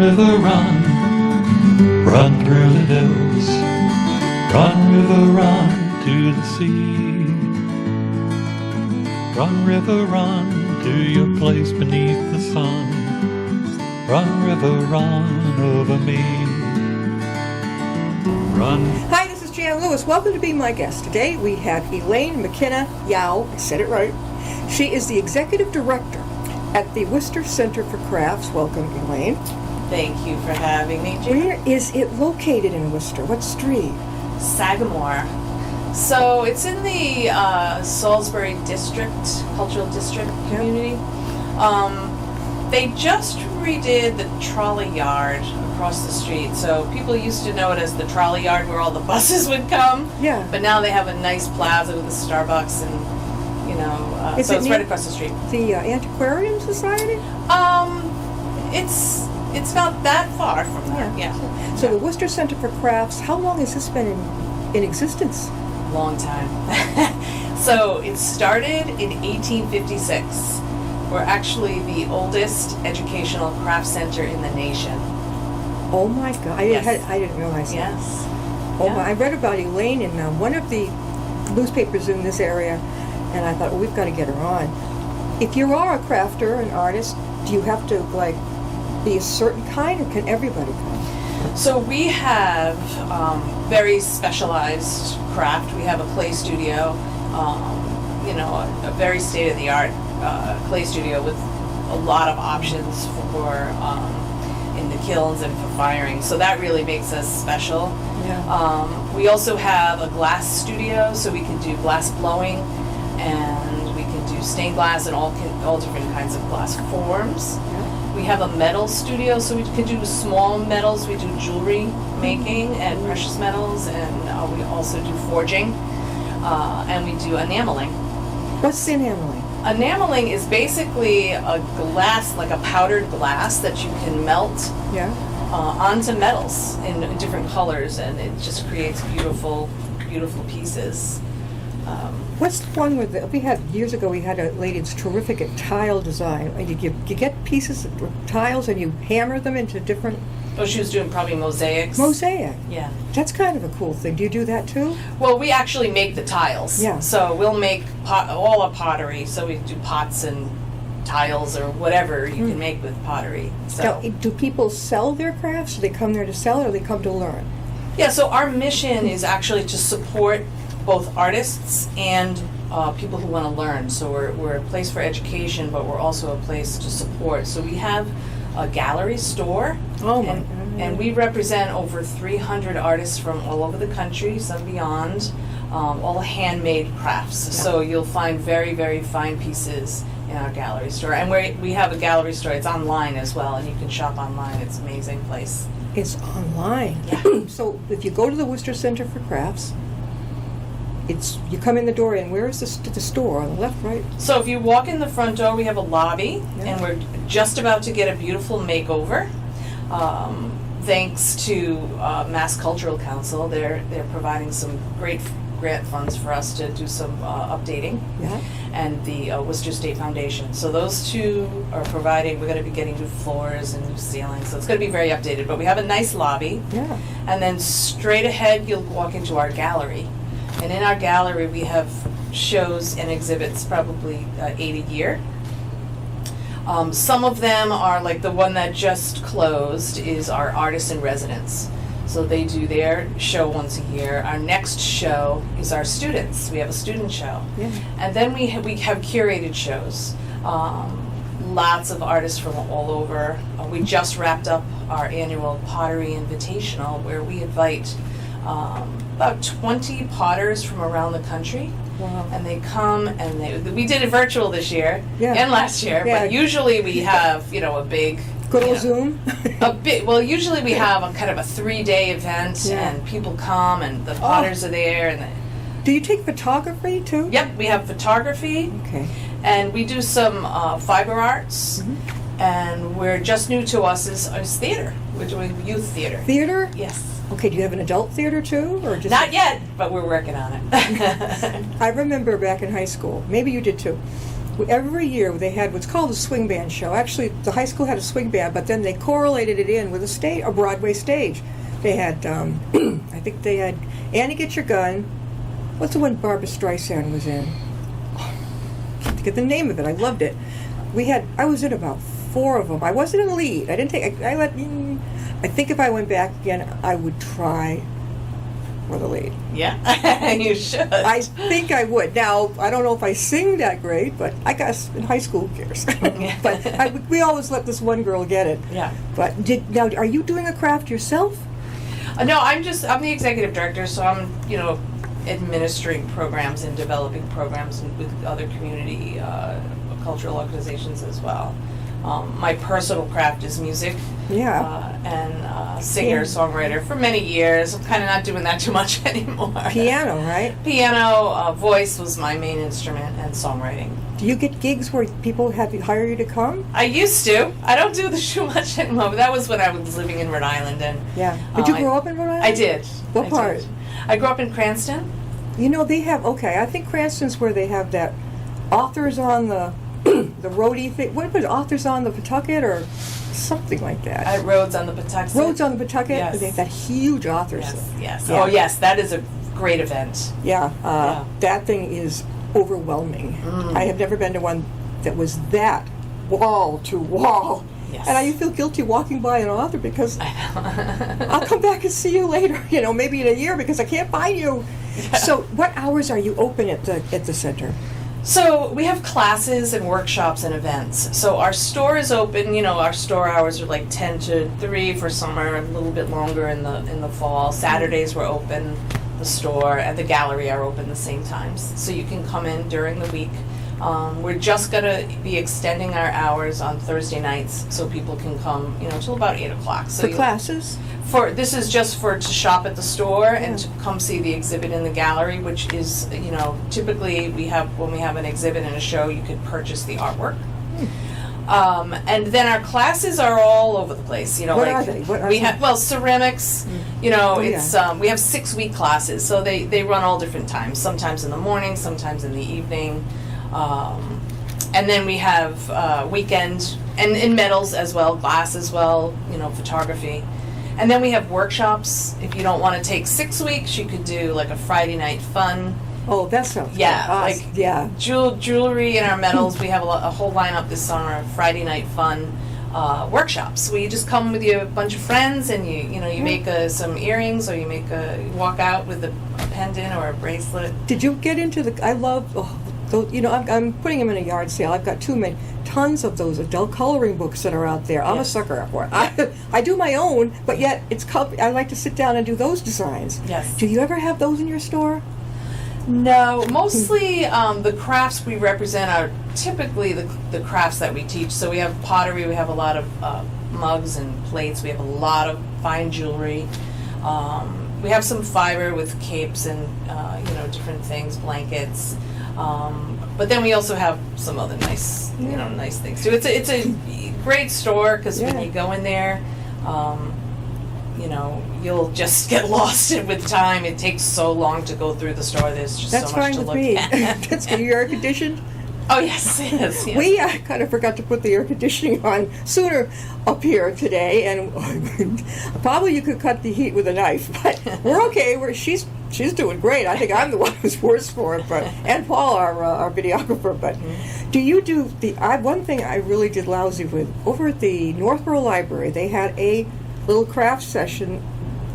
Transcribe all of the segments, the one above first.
river, run, run through the hills. Run, river, run to the sea. Run, river, run to your place beneath the sun. Run, river, run over me. Run. Hi, this is Jan Lewis. Welcome to Be My Guest. Today we have Elaine Mckenna, Yeaw. I said it right. She is the Executive Director at the Worcester Center for Crafts. Welcome, Elaine. Thank you for having me, Jan. Where is it located in Worcester? What street? Sagamore. So it's in the Salisbury District, Cultural District community. They just redid the trolley yard across the street. So people used to know it as the trolley yard where all the buses would come. Yeah. But now they have a nice plaza with a Starbucks and, you know, so it's right across the street. The Antiquarian Society? It's not that far from there. Yeah. So the Worcester Center for Crafts, how long has this been in existence? Long time. So it started in 1856. We're actually the oldest educational craft center in the nation. Oh my God! I didn't realize that. Yes. Oh Yeah. my! I read about Elaine in one of the newspapers in this area, and I thought, well, we've got to get her on. If you are a crafter, an artist, do you have to be a certain kind, or can everybody come? So we have very specialized craft. We have a clay studio, a very state-of-the-art clay studio with a lot of options for in the kilns and for firing. So that really makes us special. Yeah. We also have a glass studio, so we can do glass blowing, and we can do stained glass and all different kinds of glass forms. Yeah. We have a metal studio, so we can do small metals. We do jewelry making and precious metals, and we also do forging, and we do enameling. What's enameling? Enameling is basically a glass, like a powdered glass that you can melt onto metals in different colors, and it just creates beautiful, beautiful pieces. What's the one with years ago we had a lady that's terrific at tile design. You get pieces of tiles and you hammer them into different... Oh, she was doing probably mosaics. Mosaic. Yeah. That's kind of a cool thing. Do you do that too? Well, we actually make the tiles. Yeah. So we'll make all our pottery. So we do pots and tiles or whatever you can make with pottery. So. Now, do people sell their crafts? Do they come there to sell it, or do they come to learn? Yeah, so our mission is actually to support both artists and people who want to learn. So we're a place for education, but we're also a place to support. So we have a gallery store. Oh my God. And we represent over 300 artists from all over the country, some beyond, all handmade crafts. Yeah. So you'll find very, very fine pieces in our gallery store. And we have a gallery store. It's online as well, and you can shop online. It's an amazing place. It's online. Yeah. So if you go to the Worcester Center for Crafts, you come in the door, and where is the store? On the left, right? So if you walk in the front door, we have a lobby, Yeah. and we're just about to get a beautiful makeover. Thanks to Mass Cultural Council, they're providing some great grant funds for us to do some updating, Yeah. and the Worcester State Foundation. So those two are providing. We're going to be getting new floors and new ceilings, so it's going to be very updated. But we have a nice lobby, Yeah. and then straight ahead you'll walk into our gallery, and in our gallery we have shows and exhibits, probably 8 a year. Some of them are, like the one that just closed is our Artists in Residence. So they do their show once a year. Our next show is our students. We have a student show. Yeah. And then we have curated shows. Lots of artists from all over. We just wrapped up our annual Pottery Invitational, where we invite about 20 potters from around the country. Wow. And they come, and we did it virtual this year and last year, Yeah. but usually we have, a big... Good old Zoom? Usually we have a kind of a 3-day event, and people come, and the potters are there. And Do you take photography too? Yep, we have photography. Okay. And we do some fiber arts, and we're just new to us is theater. We're doing youth theater. Theater? Yes. Okay, do you have an adult theater too, or just... Not yet, but we're working on it. I remember back in high school, maybe you did too, every year they had what's called a swing band show. Actually, the high school had a swing band, but then they correlated it in with a Broadway stage. They had, I think they had Annie Get Your Gun. What's the one Barbara Streisand was in? Can't think of the name of it. I loved it. I was in about 4 of them. I wasn't in the lead. I didn't take. I think if I went back again, I would try for the lead. Yeah, you should. I think I would. Now, I don't know if I sing that great, but I guess in high school, who cares? But we always let this one girl get it. Yeah. But now, are you doing a craft yourself? No, I'm the executive director, so I'm, administering programs and developing programs with other community cultural organizations as well. My personal craft is music. Yeah. And singer, songwriter for many years. I'm kind of not doing that too much anymore. Piano, right? Piano, voice was my main instrument, and songwriting. Do you get gigs where people hire you to come? I used to. I don't do this too much anymore, but that was when I was living in Rhode Island. And yeah. Did you grow up in Rhode Island? I did. What part? I grew up in Cranston. They have, I think Cranston's where they have that authors on the roadie thing. What was it, authors on the Pawtucket or something like that? Roads on the Pawtucket. Roads on the Pawtucket. Yes. They have that huge authors. Yes. Yeah. Oh, yes. That is a great event. Yeah. That thing is overwhelming. I have never been to one that was that wall to wall. Yes. And I feel guilty walking by an author because I'll come back and see you later, maybe in a year because I can't find you. Yeah. So what hours are you open at the center? So we have classes and workshops and events. So our store is open, our store hours are like 10 to 3 for summer, a little bit longer in the fall. Saturdays we're open, the store and the gallery are open the same times. So you can come in during the week. We're just going to be extending our hours on Thursday nights so people can come, till about 8 o'clock. So for classes? This is just to shop at the store and to come see the exhibit in the gallery, which is, typically when we have an exhibit and a show, you could purchase the artwork. And then our classes are all over the place. What are they? We have ceramics. We have 6-week classes, so they run all different times. Sometimes in the morning, sometimes in the evening. And then we have weekend and in metals as well, glass as well, photography. And then we have workshops. If you don't want to take 6 weeks, you could do like a Friday night fun. Oh, that sounds good. Jewelry and our metals. We have a whole lineup this summer of Friday night fun workshops. Where you just come with a bunch of friends and you make some earrings or you walk out with a pendant or a bracelet. Did you get into I love. I'm putting them in a yard sale. I've got tons of those adult coloring books that are out there. I'm a sucker for it. I do my own, but yet I like to sit down and do those designs. Yes. Do you ever have those in your store? No, mostly the crafts we represent are typically the crafts that we teach. So we have pottery, we have a lot of mugs and plates, we have a lot of fine jewelry. We have some fiber with capes and different things, blankets. But then we also have some other nice things too. It's a great store because when you go in there, you'll just get lost with time. It takes so long to go through the store. There's just so much to look at. That's good. You're air conditioned? Oh, yes. We kind of forgot to put the air conditioning on sooner up here today, and probably you could cut the heat with a knife, but we're okay. She's doing great. I think I'm the one who's worse for it, and Paul, our videographer. But do you do one thing I really did lousy with? Over at the Northborough Library, they had a little craft session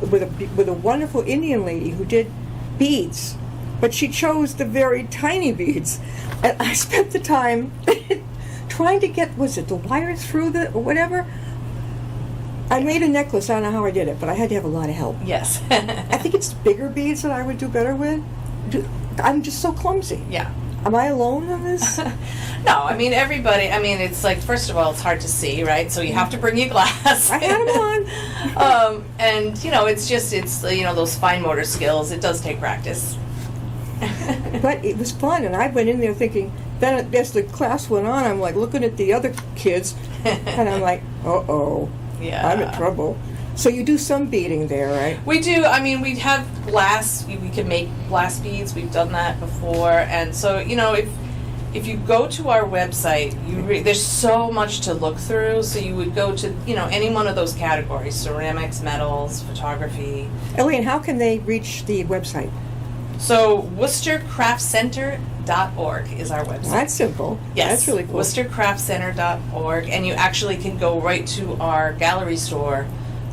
with a wonderful Indian lady who did beads, but she chose the very tiny beads. And I spent the time trying to get, the wire through or whatever? I made a necklace. I don't know how I did it, but I had to have a lot of help. Yes. I think it's bigger beads that I would do better with. I'm just so clumsy. Yeah. Am I alone on this? No, everybody, it's like, first of all, it's hard to see, right? So you have to bring your glass. I had them on. And, it's those fine motor skills. It does take practice. But it was fun, and I went in there thinking, then as the class went on, I'm like looking at the other kids, and I'm like, uh-oh, I'm in trouble. So you do some beading there, right? We do. We have glass. We can make glass beads. We've done that before. And so, if if you go to our website, there's so much to look through. So you would go to, any one of those categories: ceramics, metals, photography. Elaine, how can they reach the website? So WorcesterCraftCenter.org is our website. That's simple. Yes, That's really cool. WorcesterCraftCenter.org, and you actually can go right to our gallery store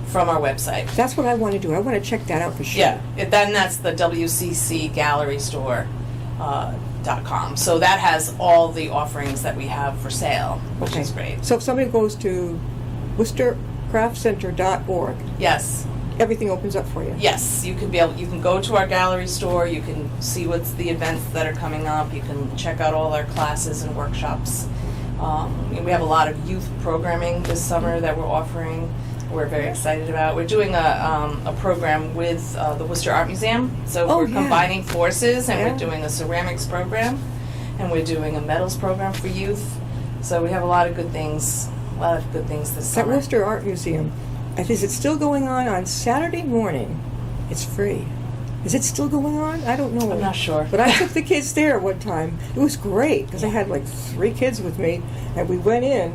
from our website. That's what I want to do. I want to check that out for sure. Yeah, then that's the WCCGalleryStore.com. So that has all the offerings that we have for sale, which is great. So if somebody goes to WorcesterCraftCenter.org, Yes. everything opens up for you. Yes, you can go to our gallery store, you can see what's the events that are coming up, you can check out all our classes and workshops. We have a lot of youth programming this summer that we're offering. We're very excited about. We're doing a program with the Worcester Art Museum. So we're combining forces, and we're doing a ceramics program, and we're doing a metals program for youth. So we have a lot of good things this summer. That Worcester Art Museum, is it still going on Saturday morning? It's free. Is it still going on? I don't know. I'm not sure. But I took the kids there one time. It was great because I had like 3 kids with me, and we went in,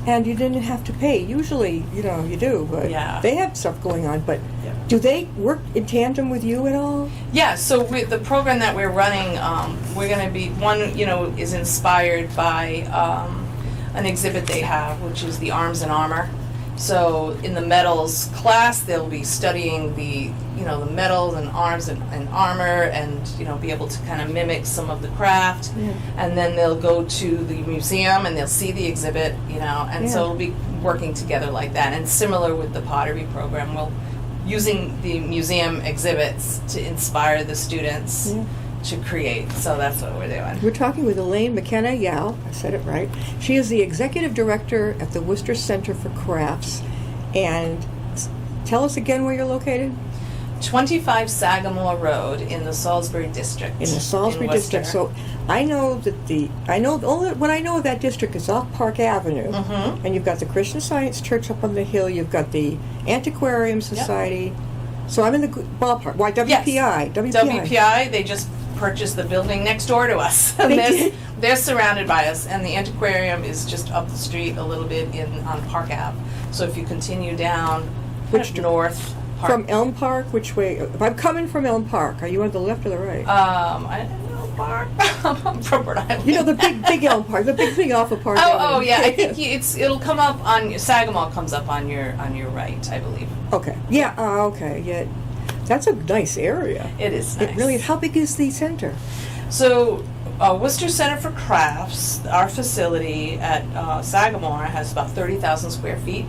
and you didn't have to pay. Usually, you do, but they have stuff going on. But do they work in tandem with you at all? Yeah, so the program that we're running, we're going to be, one, is inspired by an exhibit they have, which is the Arms and Armor. So in the metals class, they'll be studying the metals and arms and armor, and be able to kind of mimic some of the craft. And then they'll go to the museum and they'll see the exhibit, and so it'll be working together like that. And similar with the pottery program, we'll using the museum exhibits to inspire the students to create. So that's what we're doing. We're talking with Elaine Mckenna, Yeaw, I said it right. She is the executive director at the Worcester Center for Crafts. And tell us again where you're located. 25 Sagamore Road in the Salisbury District. In the Salisbury District. So I know that what I know of that district is off Park Avenue. And you've got the Christian Science Church up on the hill. You've got the Antiquarium Society. So I'm in the ballpark. Why, WPI? Yes. WPI, they just purchased the building next door to us. They're surrounded by us, and the antiquarium is just up the street a little bit on Park Ave. So if you continue down north, from Elm Park, which way? If I'm coming from Elm Park, are you on the left or the right? I don't know, Park. I'm from Rhode Island. The big Elm Park, the big thing off of Park Avenue. Oh yeah, I think it'll come up on Sagamore comes up on your right, I believe. Okay. Yeah. Okay. Yeah. That's a nice area. It is nice. It really is. How big is the center? So, Worcester Center for Crafts, our facility at Sagamore has about 30,000 square feet.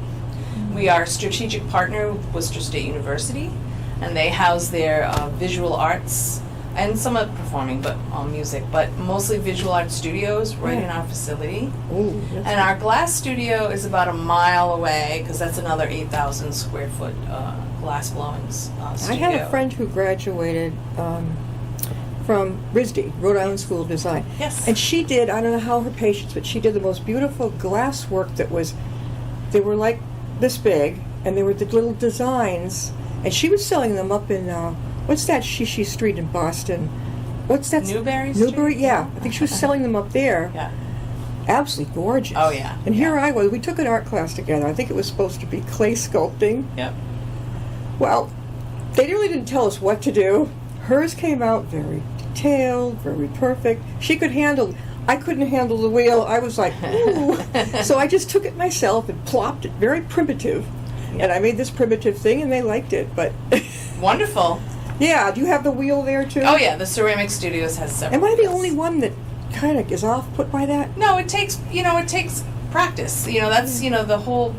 We are a strategic partner with Worcester State University, and they house their visual arts and some of performing, but music, but mostly visual art studios right in our facility. Ooh, and our glass studio is about a mile away, because that's another 8,000 square foot glass blowing studio. I had a friend who graduated from RISD, Rhode Island School of Design. Yes. And she did, I don't know how her patience, but she did the most beautiful glass work they were like this big, and they were the little designs, and she was selling them up in, what's that Shishi Street in Boston? What's that? Newbury Street? Newbury, yeah. I think she was selling them up there. Yeah. Absolutely gorgeous. Oh, yeah. And here I was. We took an art class together. I think it was supposed to be clay sculpting. Yep. Well, they really didn't tell us what to do. Hers came out very detailed, very perfect. I couldn't handle the wheel. I was like, ooh. So I just took it myself and plopped it, very primitive. And I made this primitive thing, and they liked it. But Wonderful. Yeah, do you have the wheel there, too? Oh, yeah, the Ceramic Studios has several. Am I the wheels. only one that kind of is off-put by that? No, it takes practice. That's, the whole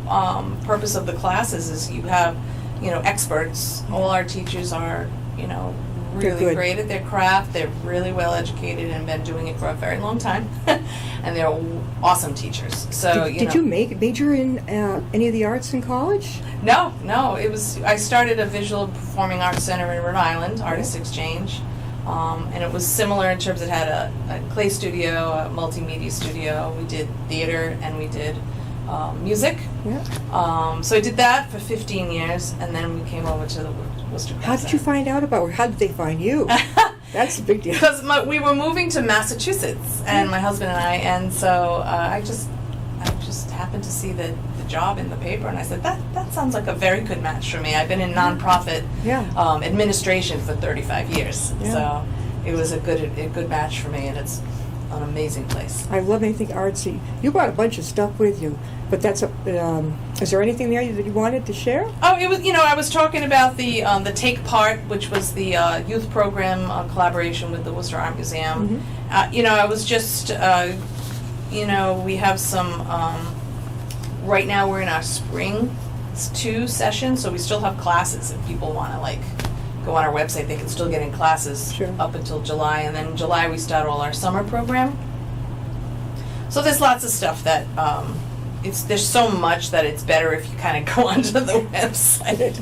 purpose of the classes is you have, experts. All our teachers are, really great at their craft. They're really well educated and been doing it for a very long time. And they're awesome teachers. So, Did you major in any of the arts in college? No. I started a visual performing arts center in Rhode Island, Artist Exchange. And it was similar in terms it had a clay studio, a multimedia studio. We did theater and we did music. Yeah. So I did that for 15 years, and then we came over to the Worcester. How did you find out about her? How did they find you? That's a big deal. Because we were moving to Massachusetts, and my husband and I, and so I just happened to see the job in the paper, and I said, that sounds like a very good match for me. I've been in nonprofit administration for 35 years, so it was a good match for me, and it's an amazing place. I love anything artsy. You brought a bunch of stuff with you, but that's is there anything there that you wanted to share? Oh, it was, I was talking about the Take Part, which was the youth program collaboration with the Worcester Art Museum. I was just, we have some, right now we're in our spring 2 session, so we still have classes. If people want to go on our website, they can still get in classes up until July, and then in July we start all our summer program. So there's lots of stuff that, there's so much that it's better if you kind of go onto the website.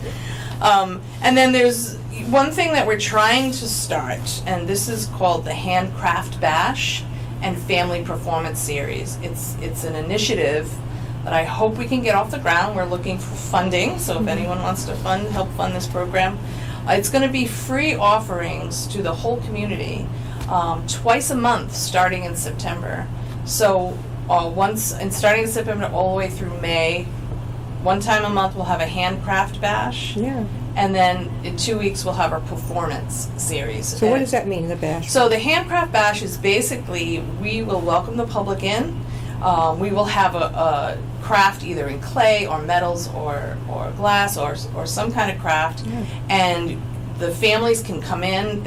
And then there's one thing that we're trying to start, and this is called the Handcraft Bash and Family Performance Series. It's an initiative that I hope we can get off the ground. We're looking for funding, so if anyone wants to help fund this program, it's going to be free offerings to the whole community, twice a month starting in September. So starting in September all the way through May, one time a month we'll have a Handcraft Bash. Yeah. And then in 2 weeks we'll have our performance series. So what does that mean, the bash? So the Handcraft Bash is basically, we will welcome the public in. We will have a craft either in clay or metals or glass or some kind of craft. Yeah. And the families can come in,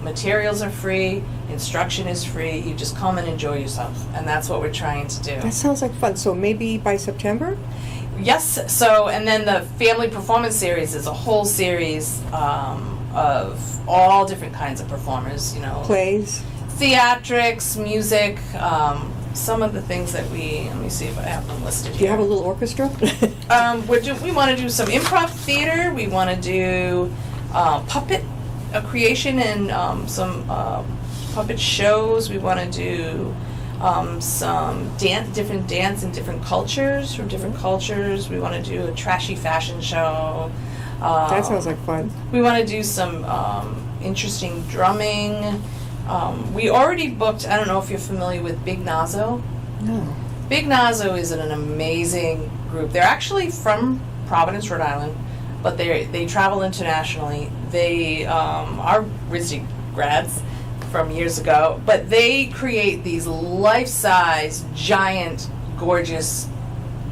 materials are free, instruction is free, you just come and enjoy yourself. And that's what we're trying to do. That sounds like fun. So maybe by September? Yes, so, and then the Family Performance Series is a whole series of all different kinds of performers, Plays? Theatrics, music, some of the things that let me see if I have them listed here. Do you have a little orchestra? We want to do some improv theater, we want to do puppet creation and some puppet shows, we want to do some different dance in different cultures, from different cultures. We want to do a trashy fashion show. That sounds like fun. We want to do some interesting drumming. We already booked, I don't know if you're familiar with Big Nazo. No. Big Nazo is an amazing group. They're actually from Providence, Rhode Island, but they travel internationally. They are RISD grads from years ago, but they create these life-size, giant, gorgeous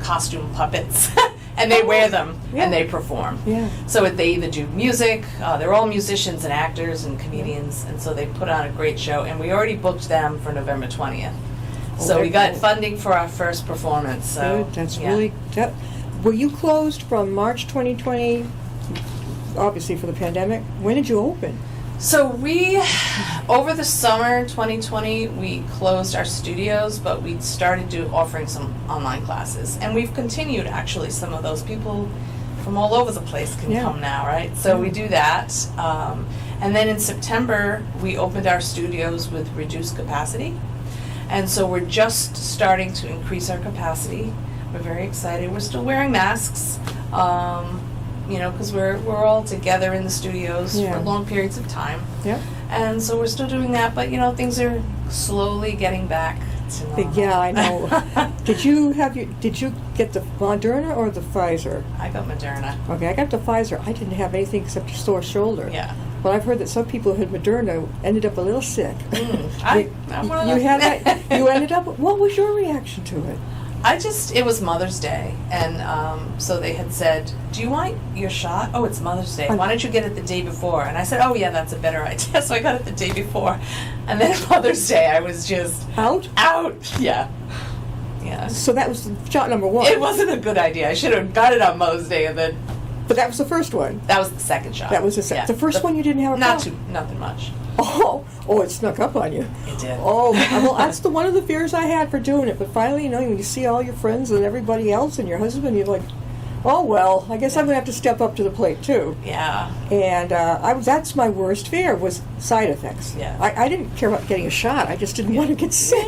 costume puppets, and they wear them and they perform. Yeah. So they either do music, they're all musicians and actors and comedians, and so they put on a great show, and we already booked them for November 20th. So we got funding for our first performance. So good. That's really... Were you closed from March 2020, obviously for the pandemic? When did you open? So over the summer 2020, we closed our studios, but we started offering some online classes. And we've continued, actually. Some of those people from all over the place can come now, right? So we do that. And then in September, we opened our studios with reduced capacity. And so we're just starting to increase our capacity. We're very excited. We're still wearing masks. Because we're all together in the studios for long periods of time. Yeah. And so we're still doing that, but things are slowly getting back to normal. Yeah, I know. Did you get the Moderna or the Pfizer? I got Moderna. Okay, I got the Pfizer. I didn't have anything except a sore shoulder. Yeah. But I've heard that some people who had Moderna ended up a little sick. I'm one of those. You had that? You ended up. What was your reaction to it? It was Mother's Day, and so they had said, do you want your shot? Oh, it's Mother's Day. Why don't you get it the day before? And I said, oh, yeah, that's a better idea. So I got it the day before. And then Mother's Day, I was just... Out? Yeah. Yeah. So that was shot number one. It wasn't a good idea. I should have got it on Mother's Day and then... But that was the first one. That was the second shot. That was the first one you didn't have a problem? Nothing much. Oh, it snuck up on you. It did. Oh, well, that's one of the fears I had for doing it. But finally, when you see all your friends and everybody else and your husband, you're like, Oh, well, I guess I'm going to have to step up to the plate, too. Yeah. And that's my worst fear, was side effects. Yeah. I didn't care about getting a shot. I just didn't want to get sick.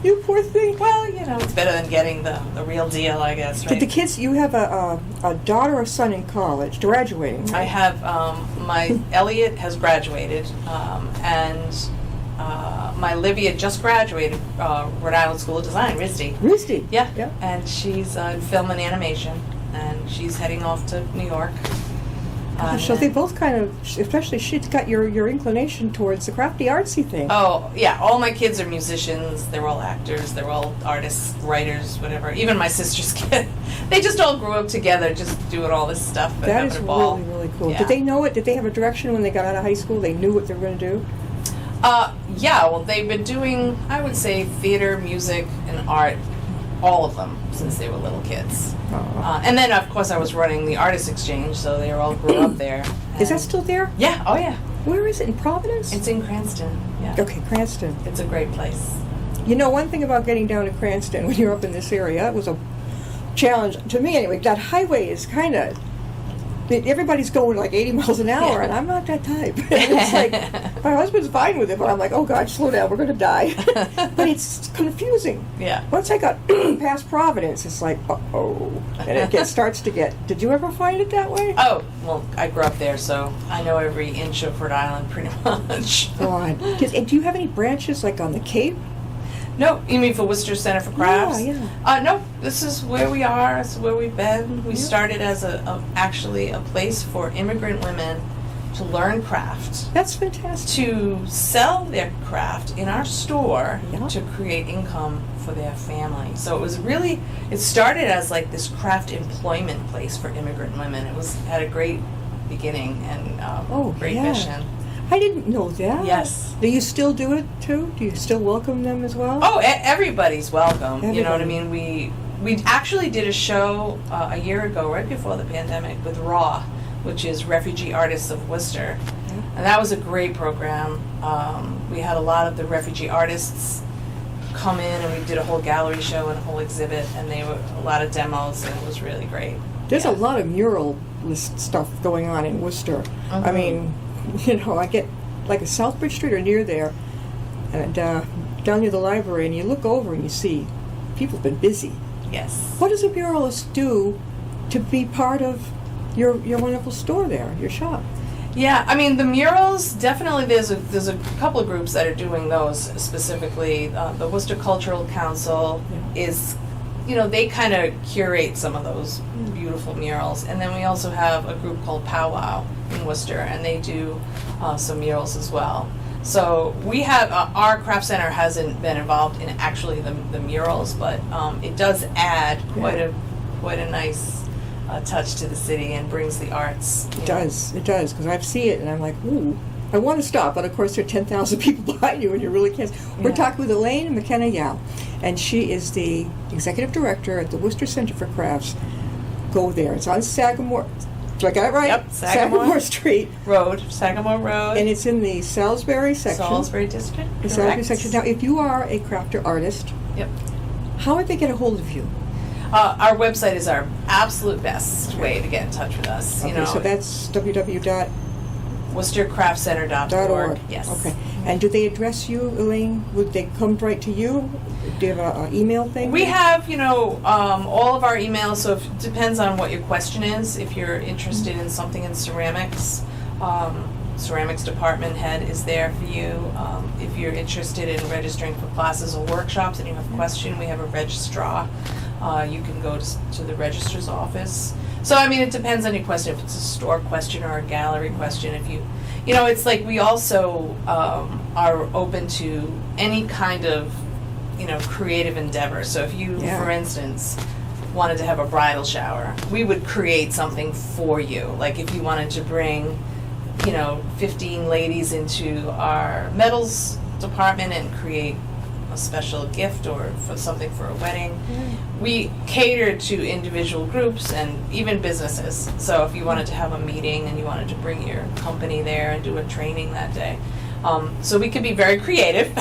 You poor thing. Well, it's better than getting the real deal, I guess, right? Did the kids, you have a daughter or son in college, graduating, right? I have, my Elliot has graduated, and my Livia just graduated Rhode Island School of Design, RISD. RISD? Yeah. Yeah. And she's in film and animation, and she's heading off to New York. So they both kind of, especially she's got your inclination towards the crafty, artsy thing. Oh, yeah, all my kids are musicians, they're all actors, they're all artists, writers, whatever. Even my sister's kid. They just all grew up together, just doing all this stuff and That having is a ball. really, really cool. Yeah. Did they know it? Did they have a direction when they got out of high school? They knew what they were going to do? Yeah, well, they've been doing, I would say, theater, music, and art, all of them, since they were little kids. And then, of course, I was running the Artist Exchange, so they all grew up there. Is that still there? Yeah, oh yeah. Where is it? In Providence? It's in Cranston, yeah. Okay, Cranston. It's a great place. You know, one thing about getting down to Cranston when you're up in this area, it was a challenge, to me anyway. That highway is kind of, everybody's going like 80 miles an hour, and I'm not that type. It's like, my husband's fine with it, but I'm like, oh God, slow down, we're going to die. But it's confusing. Yeah. Once I got past Providence, it's like, uh-oh. And it starts to get, did you ever find it that way? Oh, well, I grew up there, so I know every inch of Rhode Island pretty much. God. And do you have any branches like on the Cape? No, you mean for Worcester Center for Crafts? Yeah. No, this is where we are. It's where we've been. We started as actually a place for immigrant women to learn craft, That's fantastic. to sell their craft in our store, Yeah. to create income for their family. So it started as like this craft employment place for immigrant women. Had a great beginning and great yeah. mission. I didn't know that. Yes. Do you still do it too? Do you still welcome them as well? Oh, everybody's welcome. You know what I Everybody. mean? We actually did a show a year ago, right before the pandemic, with RAW, which is Refugee Artists of Worcester. And that was a great program. We had a lot of the refugee artists come in, and we did a whole gallery show and a whole exhibit, and they were a lot of demos, and it was really great. There's Yeah. a lot of mural list stuff going on in Worcester. I Mhm. mean, I get like a Southbridge Street or near there, and down near the library, and you look over and you see people have been busy. Yes. What does a muralist do to be part of your wonderful store there, your shop? Yeah, I mean the murals definitely. There's a couple of groups that are doing those specifically. The Worcester Cultural Council is, they kind of curate some of those beautiful murals, and then we also have a group called Powwow in Worcester, and they do some murals as well. So we have our craft center hasn't been involved in actually the murals, but it does add quite a nice touch to the city and brings the arts. It does, because I see it and I'm like, ooh, I want to stop, but of course there are 10,000 people behind you and you really can't. We're talking with Elaine Mckenna, Yeaw, and she is the executive director at the Worcester Center for Crafts. Go there. It's on Sagamore. Do I got it right? Yep, Sagamore Street. Sagamore Road. And it's in the Salisbury section. Salisbury District. The Salisbury section. Now, if you are a crafter artist, Yep. how would they get a hold of you? Our website is our absolute best way to get in touch with us. Okay, so that's www.org. WorcesterCraftCenter.org. Yes. Okay. And do they address you, Elaine? Would they come right to you? Do you have an email thing? We have, all of our emails, so it depends on what your question is. If you're interested in something in ceramics, ceramics department head is there for you. If you're interested in registering for classes or workshops and you have a question, we have a registrar. You can go to the registrar's office. So, I mean, it depends on your question. If it's a store question or a gallery question, it's like we also are open to any kind of, creative endeavor. So if you, for instance, wanted to have a bridal shower, we would create something for you. Like if you wanted to bring, 15 ladies into our metals department and create a special gift or for something for a wedding. We cater to individual groups and even businesses. So if you wanted to have a meeting and you wanted to bring your company there and do a training that day. So we could be very creative.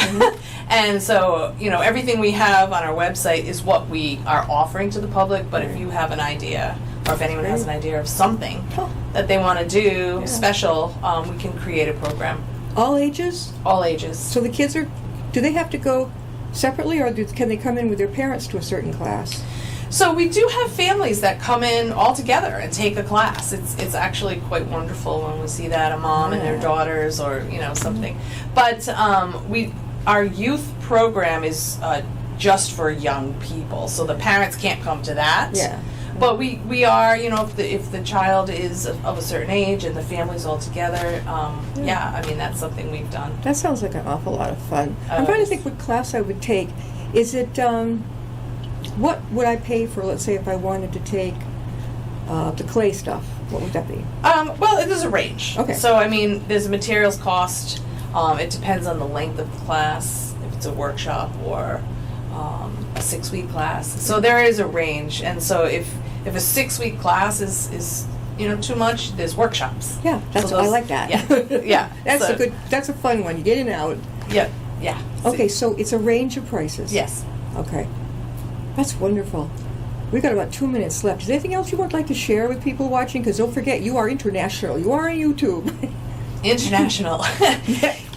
And so, everything we have on our website is what we are offering to the public, but if you have an idea or if anyone has an idea of something Huh. that they want to do Yeah. special, we can create a program. All ages? All ages. So the kids do they have to go separately, or can they come in with their parents to a certain class? So we do have families that come in all together and take a class. It's actually quite wonderful when we see that, a mom and their Yeah. daughters, or something. But our youth program is just for young people, so the parents can't come to that. Yeah. But we are, if the child is of a certain age and the family's all together, I mean, that's something we've done. That sounds like an awful lot of fun. Oh, I'm trying to yes. think what class I would take. Is it, what would I pay for, let's say, if I wanted to take the clay stuff? What would that be? Well, there's a range. Okay. So, I mean, there's a materials cost. It depends on the length of the class, if it's a workshop or a 6-week class. So there is a range. And so if a 6-week class is too much, there's workshops. Yeah, I like that. Yeah, yeah. That's a fun one. You get in and out. Yeah, yeah. Okay, so it's a range of prices. Yes. Okay. That's wonderful. We've got about 2 minutes left. Is there anything else you would like to share with people watching? Because don't forget, you are international. You are on YouTube. International.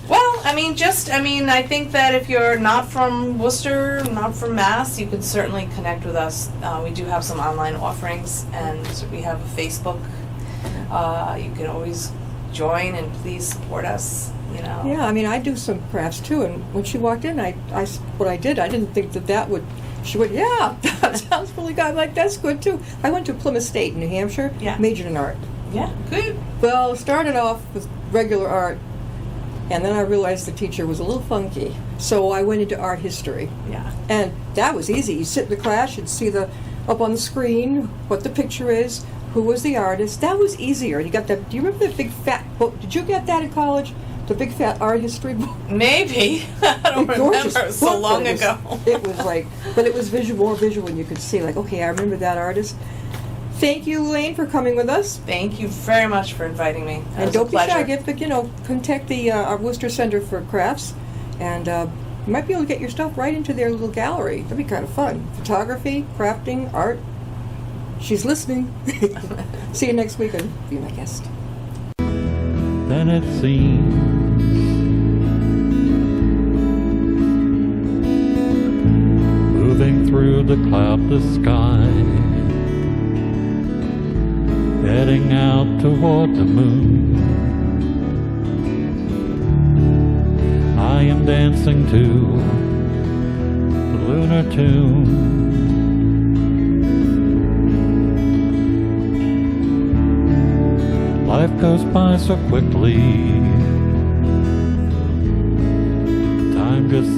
Well, I mean, I think that if you're not from Worcester, not from Mass, you could certainly connect with us. We do have some online offerings, and we have a Facebook. You can always join, and please support us. Yeah, I mean, I do some crafts too, and when she walked in, I didn't think that would. She went, yeah, that sounds really good. I'm like, that's good too. I went to Plymouth State in New Hampshire, Yeah. majored in art. Yeah, good. Well, started off with regular art, and then I realized the teacher was a little funky, so I went into art history. Yeah. And that was easy. You sit in the class, you'd see up on the screen what the picture is, who was the artist. That was easier. You got that. Do you remember the big fat book? Did you get that in college? The big fat art history book? Maybe. I don't Gorgeous remember. So book, long but ago. It was like, but it was more visual, and you could see, like, okay, I remember that artist. Thank you, Elaine, for coming with us. Thank you very much for inviting me. It And was don't a be shy. pleasure. Contact the our Worcester Center for Crafts, and you might be able to get your stuff right into their little gallery. That'd be kind of fun. Photography, crafting, art. She's listening. See you next week, and be my guest. Then it seems moving through the cloudless sky, heading out toward the moon. I am dancing to the lunar tune. Life goes by so quickly,